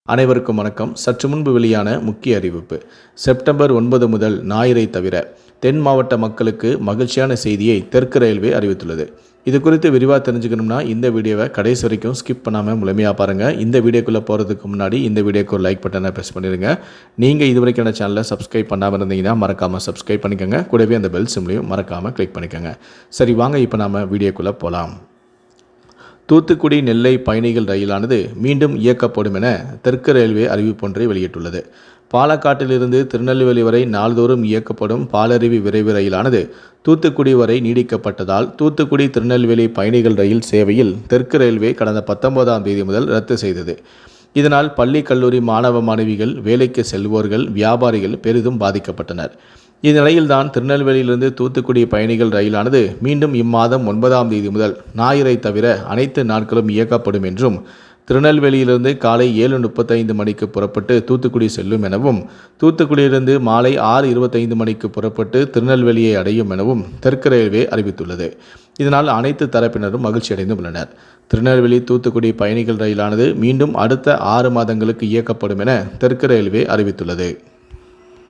அனைவருக்கும் வணக்கம். சற்று முன்பு வெளியான முக்கிய அறிவிப்பு. செப்டம்பர் 9 முதல் ஞாயிறை தவிர தென் மாவட்ட மக்களுக்கு மகிழ்ச்சியான செய்தியை தெற்கு ரயில்வே அறிவித்துள்ளது. இது குறித்து விரிவாக தெரிஞ்சுக்கணும்னா இந்த வீடியோவை கடைசி வரைக்கும் ஸ்கிப் பண்ணாமல் முழுமையாக பாருங்கள். இந்த வீடியோக்குள்ளே போகிறதுக்கு முன்னாடி இந்த வீடியோக்கு ஒரு லைக் பட்டனை ப்ரெஸ் பண்ணிடுங்க. நீங்கள் இது வரைக்கும் என்ன சேனலை சப்ஸ்கிரைப் பண்ணாமல் இருந்தீங்கன்னா மறக்காமல் சப்ஸ்கிரைப் பண்ணிக்கோங்க. கூடவே அந்த பெல் சிம்லையும் மறக்காமல் கிளிக் பண்ணிக்கோங்க. சரி, வாங்க இப்போ நாம் வீடியோக்குள்ளே போகலாம். தூத்துக்குடி நெல்லை பயணிகள் ரயிலானது மீண்டும் இயக்கப்படும் என தெற்கு ரயில்வே அறிவிப்பொன்றை வெளியிட்டுள்ளது. பாலக்காட்டிலிருந்து திருநெல்வேலி வரை நாள்தோறும் இயக்கப்படும் பாலருவி விரைவு ரயிலானது தூத்துக்குடி வரை நீடிக்கப்பட்டதால் தூத்துக்குடி திருநெல்வேலி பயணிகள் ரயில் சேவையில் தெற்கு ரயில்வே கடந்த 19ஆம் தேதி முதல் ரத்து செய்தது. இதனால் பள்ளி கல்லூரி மாணவ மாணவிகள், வேலைக்கு செல்வோர்கள், வியாபாரிகள் பெரிதும் பாதிக்கப்பட்டனர். இந்நிலையில்தான் திருநெல்வேலியிலிருந்து தூத்துக்குடி பயணிகள் ரயிலானது மீண்டும் இம்மாதம் 9ஆம் தேதி முதல் ஞாயிறை தவிர அனைத்து நாட்களும் இயக்கப்படும் என்றும், திருநெல்வேலியிலிருந்து காலை 7:35 மணிக்கு புறப்பட்டு தூத்துக்குடி செல்லும் எனவும், தூத்துக்குடியிலிருந்து மாலை 6:25 மணிக்கு புறப்பட்டு திருநெல்வேலியை அடையும் எனவும் தெற்கு ரயில்வே அறிவித்துள்ளது. இதனால் அனைத்து தரப்பினரும் மகிழ்ச்சியடைந்து உள்ளனர். திருநெல்வேலி தூத்துக்குடி பயணிகள் ரயிலானது மீண்டும் அடுத்த 6 மாதங்களுக்கு இயக்கப்படும் என தெற்கு ரயில்வே அறிவித்துள்ளது.